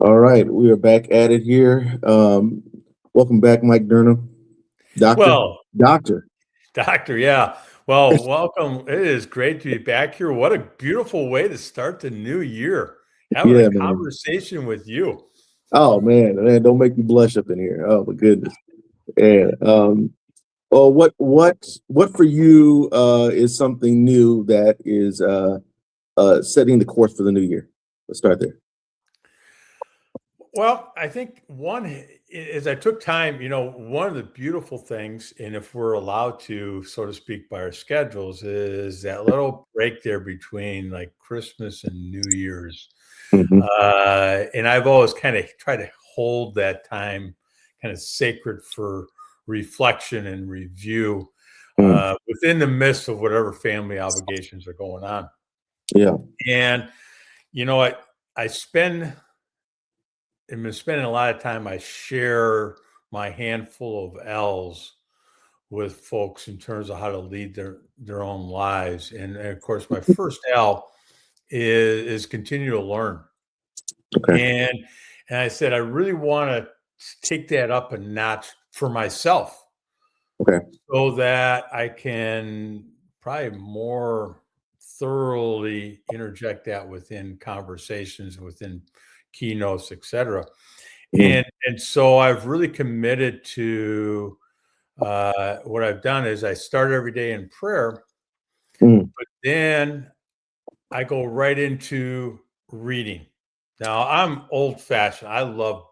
All right, we are back at it here. Welcome back, Mike Durnin, doctor, Well, doctor. doctor, yeah. Well, welcome. It is great to be back here. What a beautiful way to start the new year, having a Yeah, man. conversation with you. Oh man, don't make me blush up in here. Oh my goodness. Yeah. Well, what for you is something new that is setting the course for the new year? Let's start there. Well, I think is I took time, one of the beautiful things, and if we're allowed to, so to speak, by our schedules, is that little break there between like Christmas and New Year's. Hmm. And I've always kind of tried to hold that time kind of sacred for reflection and review Mm. within the midst of whatever family obligations are going on. Yeah. And you know what? I spend I've been spending a lot of time. I share my handful of L's with folks in terms of how to lead their own lives. And of course, my first L is continue to learn. Okay. And and I said I really want to take that up a notch for myself Okay. so that I can probably more thoroughly interject that within conversations, within keynotes, etc. Mm. And so I've really committed to what I've done is I start every day in prayer, Mm. but then I go right into reading. Now I'm old fashioned. I love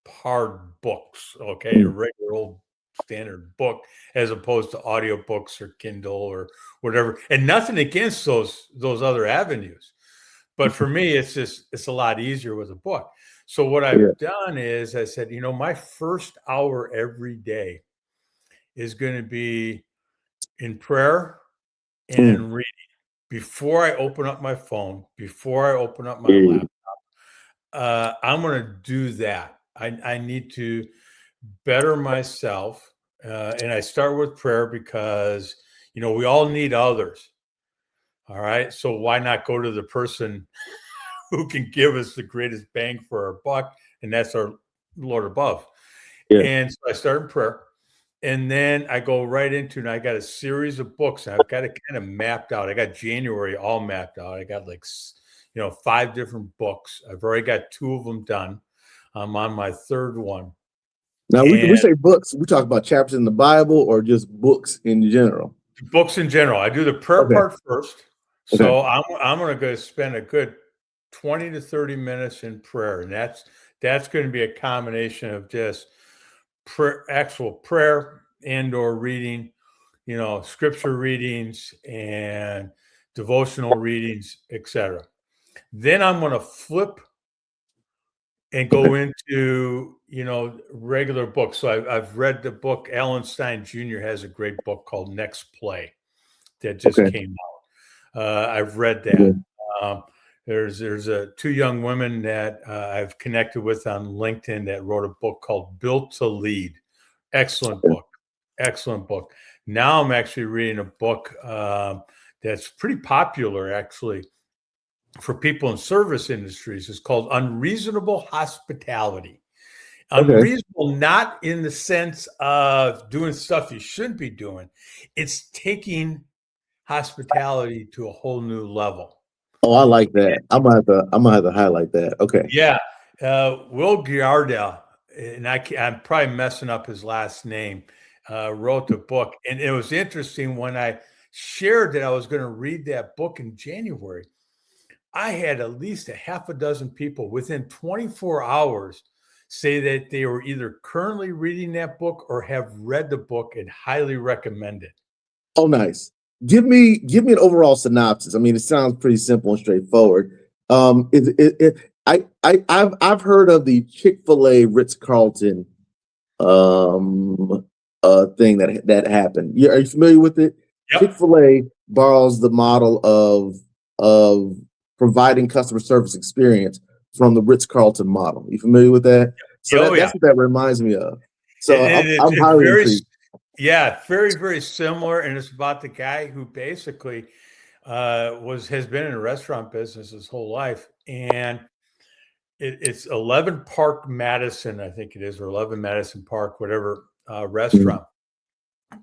hard books, okay, a Mm. regular old standard book as opposed to audiobooks or Kindle or whatever. And nothing against those other avenues. But for me, it's a lot easier with a book. So what Yeah. I've done is I said, my first hour every day is going to be in prayer and Mm. in reading before I open up my phone, before I open up my Yeah. laptop. I'm going to do that. I need to better myself. And I start with prayer because, we all need others. All right. So why not go to the person who can give us the greatest bang for our buck? And that's our Lord above. Yeah. And so I start in prayer. And then I go right into, and I got a series of books, and I've got it kind of mapped out. I got January all mapped out. I got like, 5 different books. I've already got 2 of them done. I'm on my third one. Now we And say books. We talk about chapters in the Bible or just books in general. books in general, I do the prayer Okay. part first. Okay. So I'm going to go spend a good 20 to 30 minutes in prayer, and that's going to be a combination of just actual prayer and or reading, scripture readings and devotional readings, etc. Then I'm going to flip and Okay. go into, regular books. So I've read the book. Alan Stein Jr. has a great book called Next Play that just Okay. came out. I've read Yeah. that. Um, there's 2 young women that I've connected with on LinkedIn that wrote a book called Built to Lead. Excellent Okay. book. Excellent book. Now I'm actually reading a book that's pretty popular, actually, for people in service industries. It's called Unreasonable Hospitality. Okay. Unreasonable, not in the sense of doing stuff you shouldn't be doing. It's taking hospitality to a whole new level. Oh, I like that. I'm gonna have to highlight that. Okay. Yeah. Will Giarda, and I'm probably messing up his last name, wrote the book. And it was interesting when I shared that I was going to read that book in January. I had at least a half a dozen people within 24 hours say that they were either currently reading that book or have read the book and highly recommend it. Oh, nice. Give me an overall synopsis. I mean, it sounds pretty simple and straightforward. I've heard of the Chick-fil-A Ritz Carlton thing that happened. Are you familiar with it? Yep. Chick-fil-A borrows the model of providing customer service experience from the Ritz Carlton model. You familiar with that? So Oh, yeah. that's what that reminds me of. So It's I'm highly very, intrigued. yeah, very, very similar. And it's about the guy who basically has been in the restaurant business his whole life. And it's 11 Park Madison, I think it is, or 11 Madison Park, whatever Mhm. restaurant,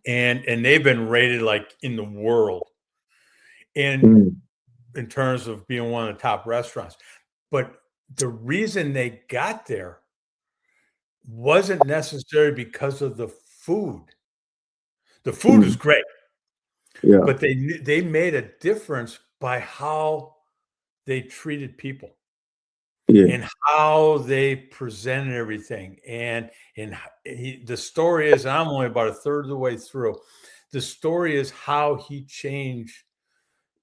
and they've been rated like in the world in terms of being one of the top restaurants. But the reason they got there wasn't necessarily because of the food. The food was great, Yeah. but they made a difference by how they treated people Yeah. and how they presented everything. And the story is, I'm only about a third of the way through. The story is how he changed,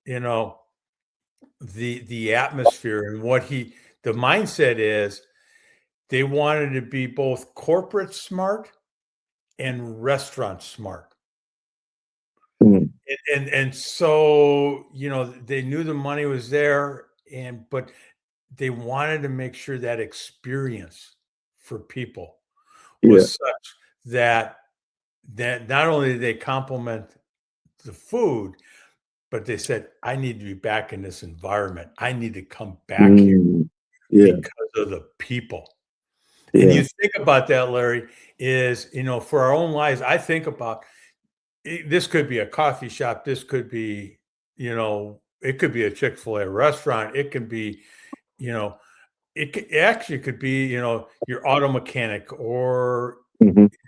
you know, the atmosphere and the mindset is they wanted to be both corporate smart and restaurant smart. Mhm. And so, they knew the money was there, but they wanted to make sure that experience for people Yeah. was such that not only did they compliment the food, but they said, I need to be back in this environment. I need to come back here Yeah. because of the people. And Yeah. you think about that, Larry, is, for our own lives, I think about this could be a coffee shop. This could be, it could be a Chick-fil-A restaurant. It can be, it actually could be, your auto mechanic or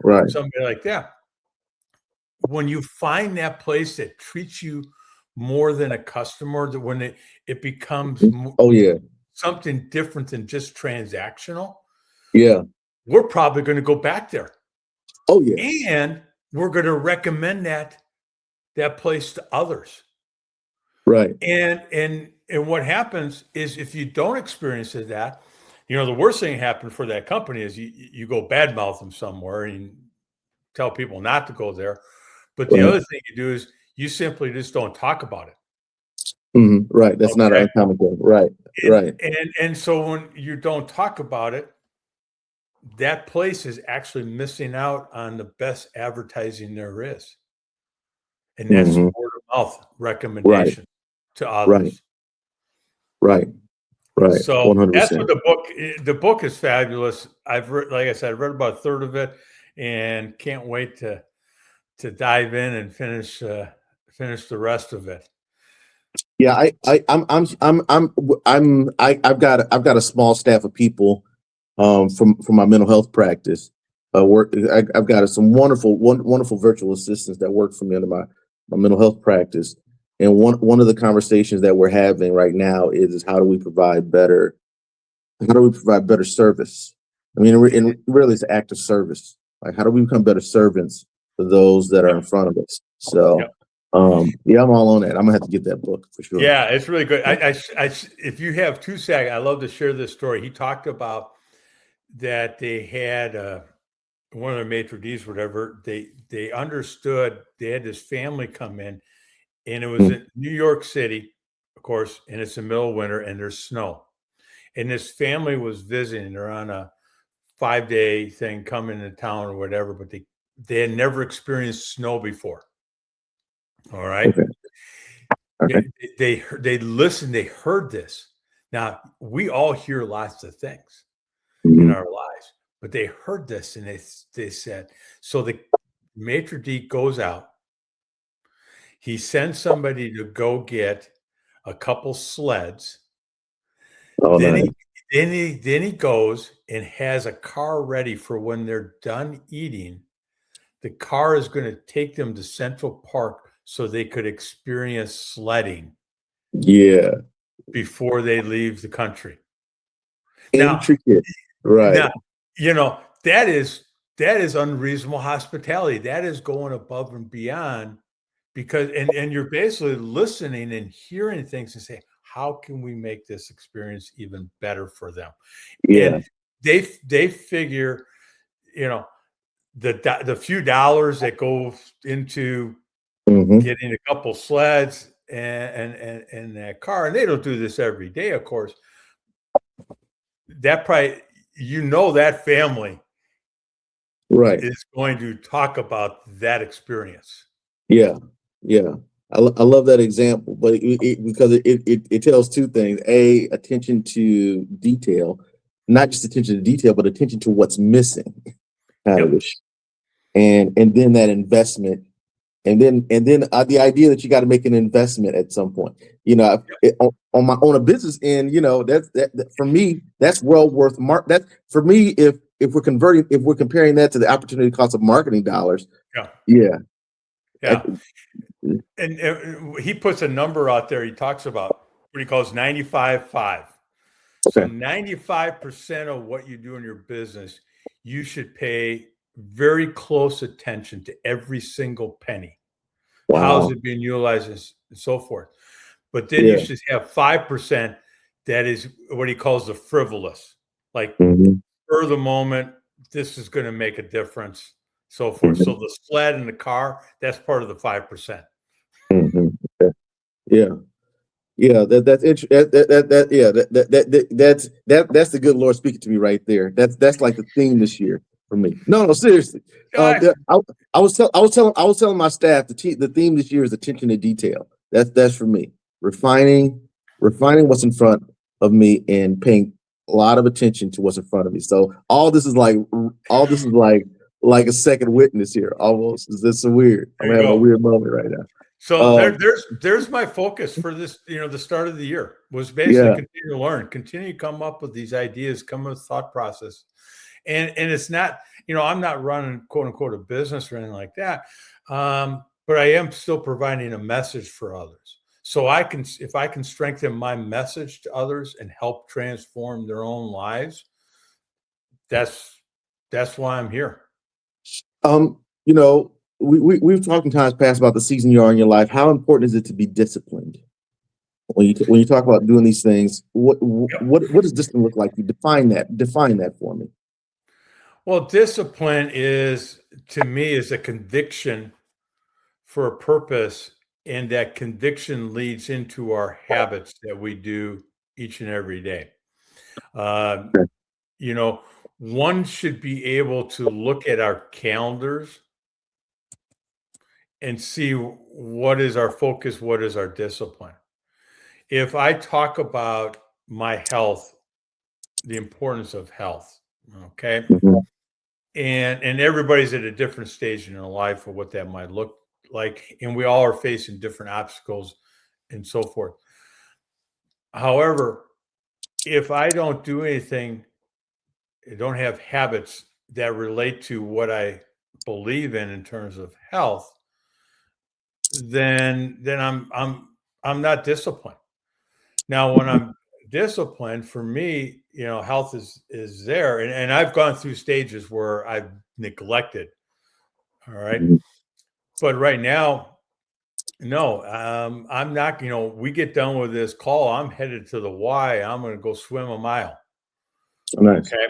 Right. somebody like that. When you find that place that treats you more than a customer, that when it becomes Oh yeah. something different than just transactional, Yeah. we're probably going to go back there. Oh yeah. And we're going to recommend that place to others. Right. And what happens is if you don't experience that, the worst thing that happened for that company is you go badmouth them somewhere and tell people not to go there. But the other thing you do is you simply just don't talk about it. Right. That's not an uncommon thing. Right. Right. And so when you don't talk about it, that place is actually missing out on the best advertising there is. And that's word of mouth recommendation to others. Right. So that's 100%. what the book is fabulous. Like I said, I read about a third of it and can't wait to dive in and finish the rest of it. Yeah, I've got a small staff of people from my mental health practice. I've got some wonderful virtual assistants that work for me under my mental health practice. And one of the conversations that we're having right now is how do we provide better service? I mean, and really it's an act of service. Like how do we become better servants to those that are in front of us? So yeah, I'm all on that. I'm gonna have to get that book for sure. Yeah, it's really good. If you have 2 seconds, I love to share this story. He talked about that they had one of their maitre d's, whatever. They understood they had this family come in, and it was in New York City, of course, and it's the middle of winter and there's snow. And this family was visiting. They're on a 5-day thing coming to town or whatever, but they had never experienced snow before. All right. Okay. They listened, they heard this. Now, we all hear lots of things in our lives, but they heard this and they said, so the maitre d' goes out. He sends somebody to go get a couple sleds. Oh, Then nice. he goes and has a car ready for when they're done eating. The car is going to take them to Central Park so they could experience sledding. Yeah. Before they leave the country. Intricate. Right. Now, that is unreasonable hospitality. That is going above and beyond because and you're basically listening and hearing things and say, how can we make this experience even better for them? Yeah. And they figure, the few dollars that go into getting a couple sleds and that car, and they don't do this every day, of course. That probably, that family is going to talk about that experience. Yeah. I love that example, but because it tells two things: A, attention to detail, not just attention to detail, but attention to what's missing out of Yep. this. And then that investment, and then the idea that you got to make an investment at some point. On a business end, that for me, that's well worth that for me. If we're comparing that to the opportunity cost of marketing dollars, yeah. And he puts a number out there. He talks about what he calls 95-5. So 95% of what you do in your business, you should pay very close attention to every single penny. Wow. How's it being utilized and so forth. But then you should have 5% that is what he calls the frivolous. Like for the moment, this is going to make a difference, so forth. So the sled in the car, that's part of the 5%. Yeah, that's the good Lord speaking to me right there. That's like the theme this year for me. No, seriously. I was telling my staff the theme this year is attention to detail. That's for me. Refining what's in front of me and paying a lot of attention to what's in front of me. So all this is like a second witness here. Almost. This is weird. I'm having a weird moment right now. So there's my focus for this, the start of the year was basically continue to learn, continue to come up with these ideas, come with thought process. And it's not, I'm not running quote unquote a business or anything like that. But I am still providing a message for others. So if I can strengthen my message to others and help transform their own lives, that's why I'm here. We've talked in times past about the season you are in your life. How important is it to be disciplined? When you talk about doing these things, what does discipline look like? You define that for me. Well, discipline to me is a conviction for a purpose, and that conviction leads into our habits that we do each and every day. One should be able to look at our calendars and see what is our focus, what is our discipline. If I talk about my health, the importance of health, okay, and everybody's at a different stage in their life of what that might look like, and we all are facing different obstacles and so forth. However, if I don't do anything, I don't have habits that relate to what I believe in terms of health, then I'm not disciplined. Now, when I'm disciplined, for me, health is there, and I've gone through stages where I've neglected. All right, but right now, no, I'm not. We get done with this call, I'm headed to the Y. I'm going to go swim a mile. Nice. Okay.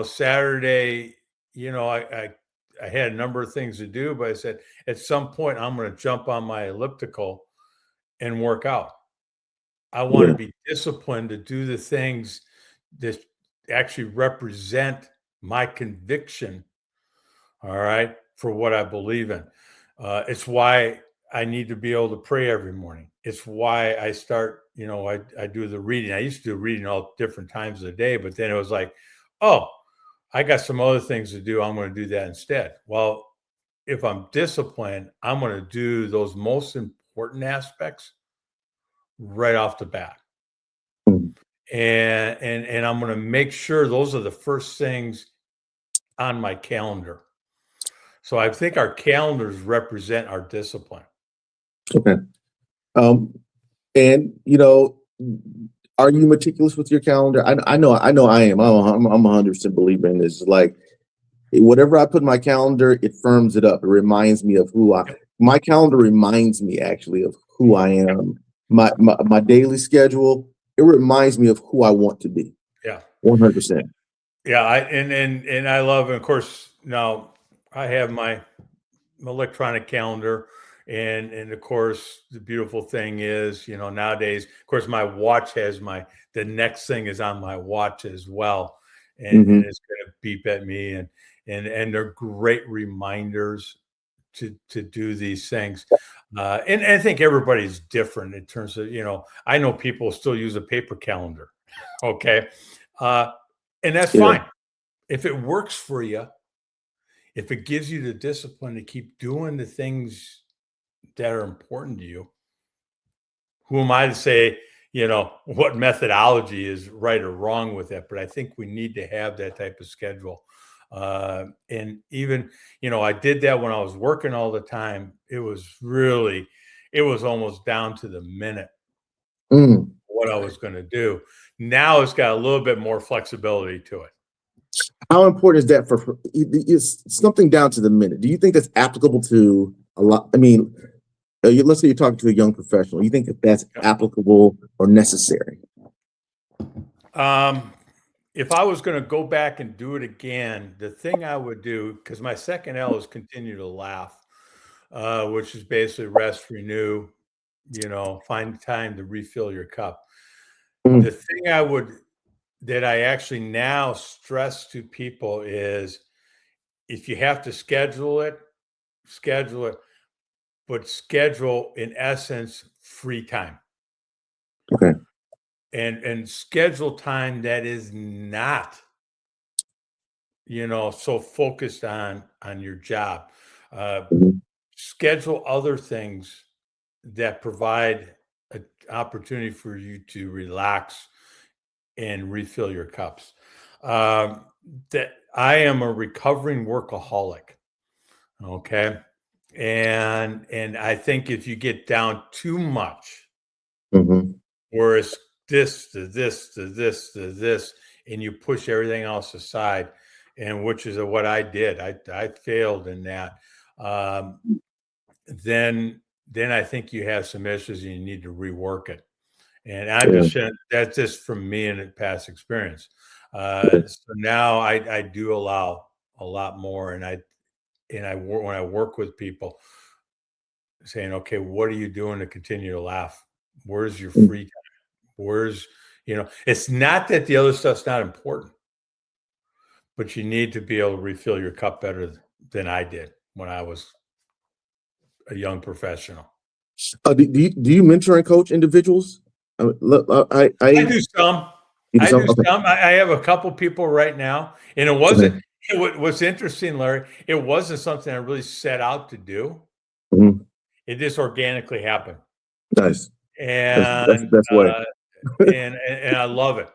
Saturday, I had a number of things to do, but I said at some point I'm going to jump on my elliptical and work out. I want to be disciplined to do the things that actually represent my conviction, all right, for what I believe in. It's why I need to be able to pray every morning. It's why I start, I do the reading. I used to do reading all different times of the day, but then it was like, oh, I got some other things to do. I'm going to do that instead. Well, if I'm disciplined, I'm going to do those most important aspects right off the bat. And I'm going to make sure those are the first things on my calendar. So I think our calendars represent our discipline. Okay. And are you meticulous with your calendar? I know I am. I'm 100% believer in this. Like whatever I put in my calendar, it firms it up. It reminds me of my calendar reminds me actually of who I am. My daily schedule, it reminds me of who I want to be. Yeah. 100%. Yeah. And I love, and of course, now I have my electronic calendar. And of course, the beautiful thing is, nowadays, of course, my watch has the next thing is on my watch as well. And it's going to beep at me. And they're great reminders to do these things. And I think everybody's different in terms of, I know people still use a paper calendar. Okay. And that's Yeah. fine. If it works for you, if it gives you the discipline to keep doing the things that are important to you, who am I to say, what methodology is right or wrong with it? But I think we need to have that type of schedule. And even, I did that when I was working all the time. It was almost down to the minute Mm. what I was going to do. Now it's got a little bit more flexibility to it. How important is that for it's something down to the minute? Do you think that's applicable to a lot? I mean, let's say you're talking to a young professional. You think that that's applicable or necessary? If I was going to go back and do it again, the thing I would do, because my second L is continue to laugh, which is basically rest, renew, find time to refill your cup. Mm. The thing that I actually now stress to people is if you have to schedule it, but schedule in essence free time. Okay. And schedule time that is not, so focused on your job. Mhm. Schedule other things that provide an opportunity for you to relax and refill your cups. That I am a recovering workaholic. Okay. And I think if you get down too much, Mhm. where it's this to this to this to this, and you push everything else aside, and which is what I did. I failed in that. Um, then I think you have some issues and you need to rework it. And I'm Yeah. just saying that's just from me and past experience. Okay. So now I do allow a lot more, when I work with people, saying, okay, what are you doing to continue to laugh? Where's your Mm. free time? Where's it's not that the other stuff's not important, but you need to be able to refill your cup better than I did when I was a young professional. Do you mentor and coach individuals? Look, I do some. you do I some. do Okay. some. I have a couple people right now, and it Okay. wasn't. What's interesting, Larry, it wasn't something I really set out to do. Mhm. It just organically happened, Nice. That's the and best way. and I love it.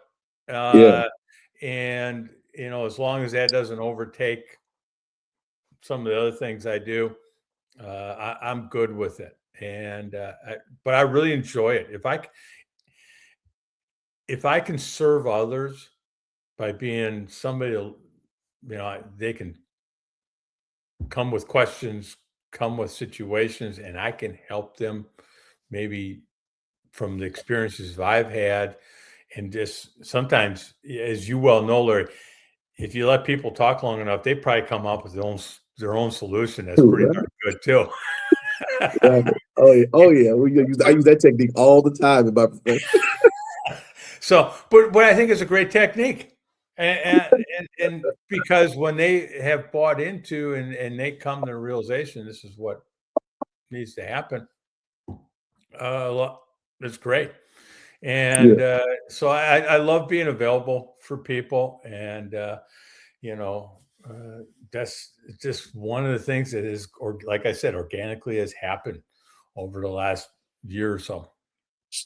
Yeah. And as long as that doesn't overtake some of the other things I do, I'm good with it. And but I really enjoy it. If I can serve others by being somebody, they can come with questions, come with situations, and I can help them maybe from the experiences I've had. And just sometimes, as you well know, Larry, if you let people talk long enough, they probably come up with their own solution that's pretty Right. darn good too. Right. Oh yeah. Oh yeah. I use that technique all the time in my profession. So, but what I think is a great technique, and because when they have bought into and they come to the realization this is what needs to happen, it's great. Yeah. And so I love being available for people, and you know, that's just one of the things that is, or like I said, organically has happened over the last year or so.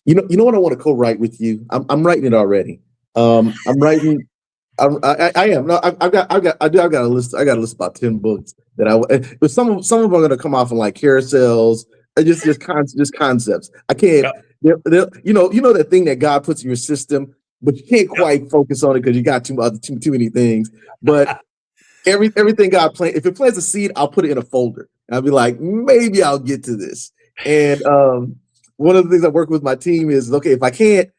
You know what I want to co-write with you. I'm writing it already. I'm writing. I am. No, I've got a list. I got a list about 10 books that but some of them are going to come off in like carousels, just concepts. I can't. Yep, You know that thing that God puts in your system, but you can't yep. quite focus on it because you got too many things. But everything God plant, if it plants a seed, I'll put it in a folder. And I'll be like, maybe I'll get to this. And one of the things I work with my team is, okay, if I can't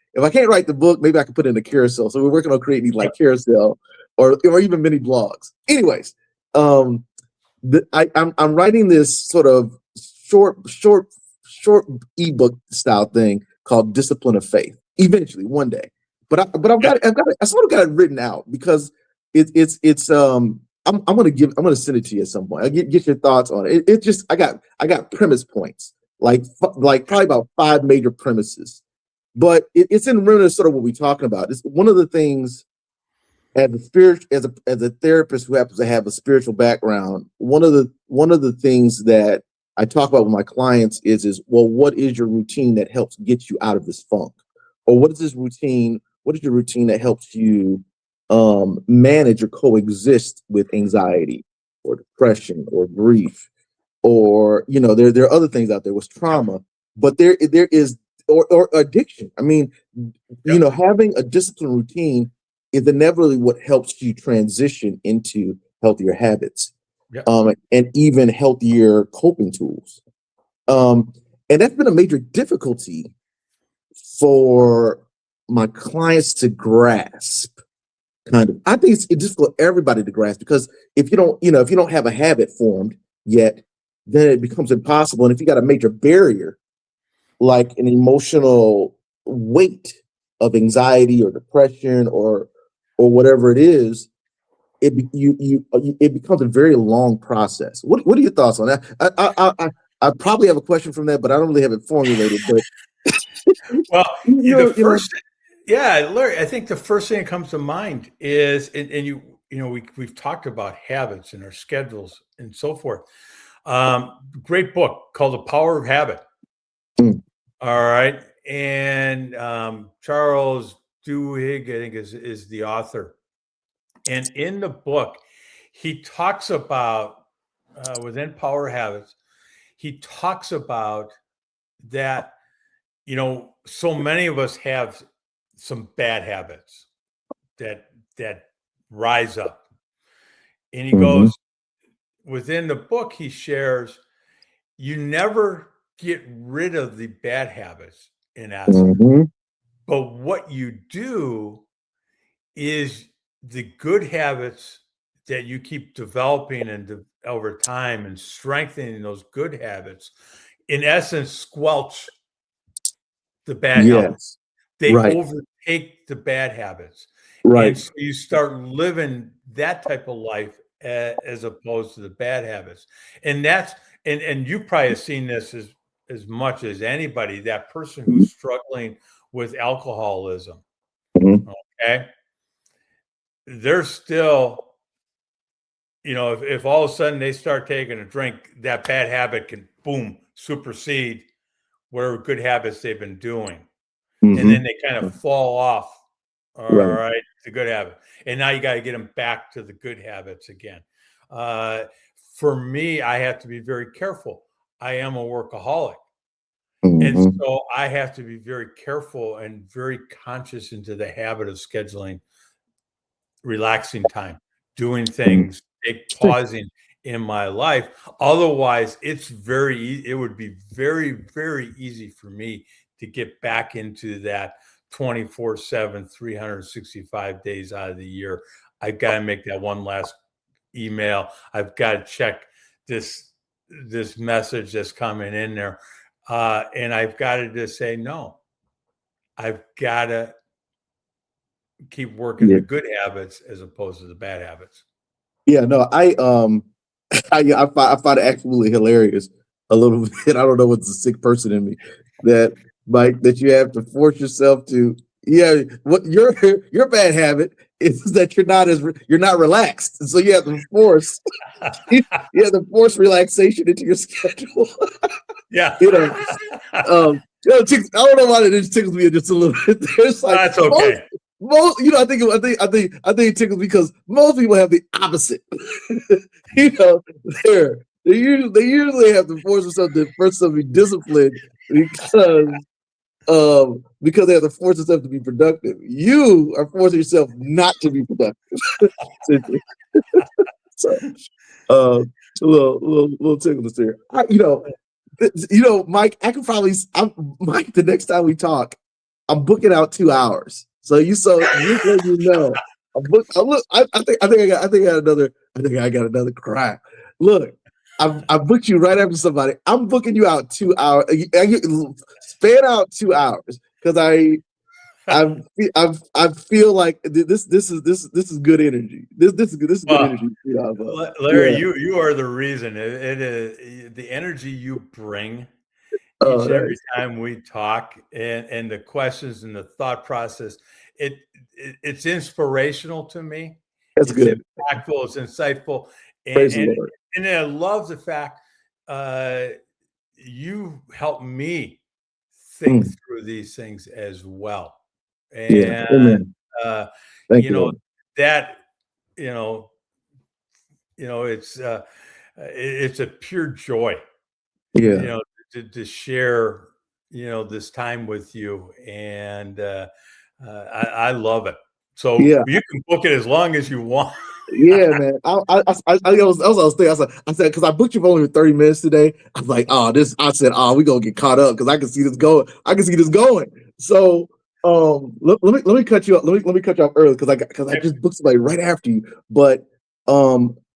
write the book, maybe I can put it in a carousel. So we're working on creating these like carousel or even mini blogs. Anyways, um, I'm writing this sort of short ebook style thing called Discipline of Faith. Eventually, one day, I sort of got it written out because it's I'm gonna send it to you at some point. I get your thoughts on it. It just I got premise points like probably about 5 major premises but it's in remnant of sort of what we're talking about. It's one of the things as a spirit, as a therapist who happens to have a spiritual background. One of the things that I talk about with my clients is well, what is your routine that helps get you out of this funk, or what is this routine? What is your routine that helps you manage or coexist with anxiety or depression or grief, or there are other things out there with Yep. trauma, but there is or addiction. I mean, Yep. having a disciplined routine is inevitably what helps you transition into healthier habits, Yep. and even healthier coping tools. And that's been a major difficulty for my clients to grasp. Kind of, I think it's just for everybody to grasp, because if you don't have a habit formed yet, then it becomes impossible. And if you got a major barrier like an emotional weight of anxiety or depression or whatever it is, it becomes a very long process. What are your thoughts on that? I probably have a question from that, but I don't really have it formulated. But Well, you the know, you know, first, yeah, Larry, I think the first thing that comes to mind is, and we've talked about habits and our schedules and so forth. Great book called The Power of Habit. mm, All right. And Charles Duhigg, I think, is the author. And in the book, he talks about within Power Habits, he talks about that, so many of us have some bad habits that rise up. And he mhm, goes, within the book, he shares, you never get rid of the bad habits in essence. mhm, But what you do is the good habits that you keep developing and over time and strengthening those good habits, in essence, squelch the bad habits. yes, They right, overtake the bad habits. right, And so you start living that type of life as opposed to the bad habits. And that's, and you probably have seen this as much as anybody, that person mhm, who's struggling with alcoholism. mhm, Okay. They're still, if all of a sudden they start taking a drink, that bad habit can boom supersede whatever good habits they've been doing. And then mhm, they kind of fall off. All right, right, the good habit, and now you got to get them back to the good habits again. Uh, for me, I have to be very careful. I am a workaholic, and mhm, so I have to be very careful and very conscious into the habit of scheduling relaxing time, doing mhm, things, pausing in my life. Otherwise, it would be very, very easy for me to get back into that 24/7, 365 days out of the year. I've got to make that one last email. I've got to check this this message that's coming in there. And I've got to just say, no, I've got to keep working yeah, the good habits as opposed to the bad habits. yeah. No, I find it absolutely hilarious a little bit. I don't know what's a sick person in me that that you have to force yourself to. Yeah, what your bad habit is that you're not relaxed, and so you have to force you have to force relaxation into your schedule. Yeah. you know, I don't know why it just tickles me just a little bit. There's like That's okay. most, I think it tickles because most people have the opposite. you know, they usually have to force themselves to first of be disciplined because they have to force themselves to be productive. You are forcing yourself not to be productive. so, uh, little tickles there. Mike, I can probably, Mike, the next time we talk, I'm booking out 2 hours. So just let you know, I think I got another crap. Look, I booked you right after somebody. I'm booking you out 2 hours. Span out 2 hours because I feel like this is good energy. This is good Well, energy. Larry, Yeah. you are the reason. It is the energy you bring each and every Nice. time we talk, and the questions and the thought process. It's inspirational to me. That's It's good. impactful. It's insightful, and Praise the and Lord. and I love the fact uh, you help me think Mm, through these things as well. yeah. And Amen. uh, Thank you you, know Lord. that you know it's it's a pure joy, you Yeah. know, to share, this time with you, and I love it. So Yeah. you can book it as long as you want. Yeah, man. I was thinking. I said, because I booked you for only 30 minutes today. I was like, oh, this. I said, oh, we gonna get caught up because I can see this going. I can see this going. So, let me cut you up. Let me cut you off early because I just booked somebody right after you. But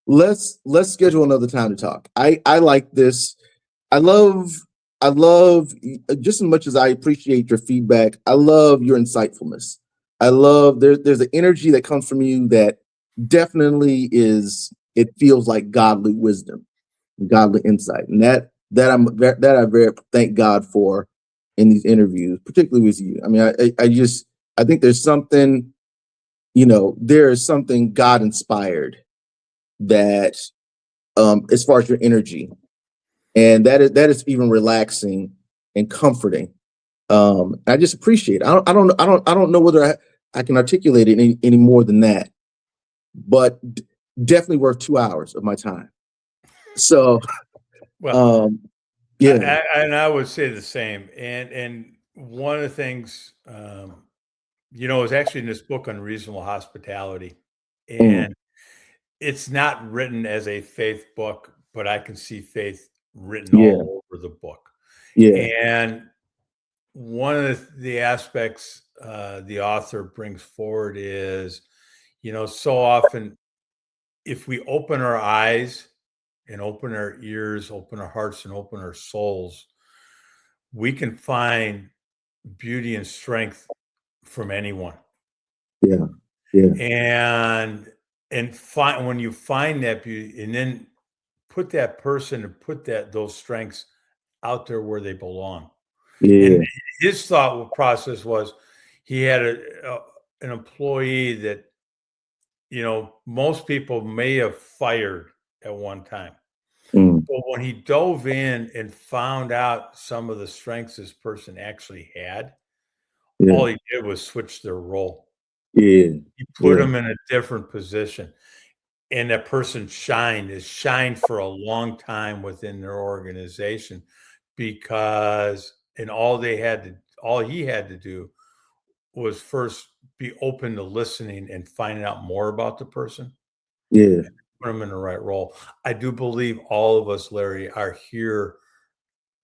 let's schedule another time to talk. I like this. I love I love just as much as I appreciate your feedback. I love your insightfulness. I love there's an energy that comes from you that definitely is it feels like godly wisdom, godly insight, and that I very thank God for in these interviews, particularly with you. I mean, I think there's something, there is something God inspired that as far as your energy, and that is even relaxing and comforting. I just appreciate it. I don't know whether I can articulate it any more than that, but definitely worth 2 hours of my time. So, Well, um, yeah. and I would say the same. And one of the things, is actually in this book on reasonable hospitality, Mm, and it's not written as a faith book, but I can see faith written yeah, all over the book. yeah, And one of the aspects the author brings forward is, so often if we open our eyes and open our ears, open our hearts, and open our souls, we can find beauty and strength from anyone. yeah, yeah, And find when you find that beauty, and then put that person and put those strengths out there where they belong. And yeah, his thought process was he had an employee that, most people may have fired at one time. mm, But when he dove in and found out some of the strengths this person actually had, all yeah, he did was switch their role. yeah, He put yeah, them in a different position. And that person shined for a long time within their organization, because and all he had to do was first be open to listening and finding out more about the person, yeah, put them in the right role. I do believe all of us, Larry, are here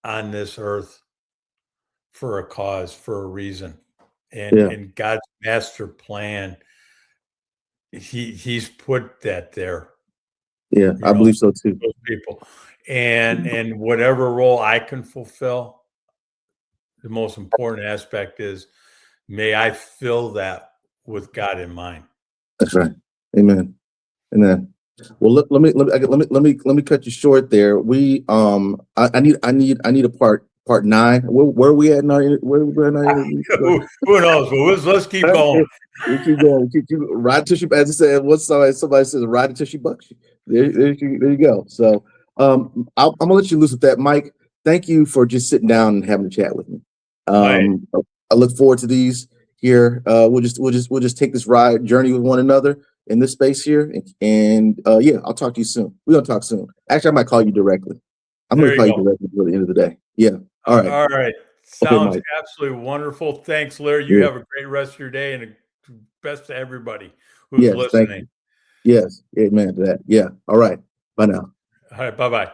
on this earth for a cause, for a reason. And yeah, and God's master plan, he's put that there, yeah. I for believe so too. those people. And whatever role I can fulfill, the most important aspect is, may I fill that with God in mind. That's right. Amen. Amen. Well, let me cut you short there. I need a part nine. Where are we at in where are we at in our interview? Who knows? But let's keep going. Okay. We keep going. We keep ride till she, as I said, what's somebody says, ride until she bucks you. There you go. So, I'm gonna let you loose with that, Mike. Thank you for just sitting down and having a chat with me. Hey, I look forward to these here. We'll just take this ride journey with one another in this space here, and yeah, I'll talk to you soon. We're gonna talk soon. Actually, I might call you directly. I'm gonna there you call you go. directly for the end of the day. Yeah. All right. All right. Okay, Sounds Mike. absolutely wonderful. Thanks, Larry. You Yeah. have a great rest of your day, and best to everybody who's Yes. Thank listening. you. Yes. Amen to that. Yeah. All right. Bye now. All right. Bye bye.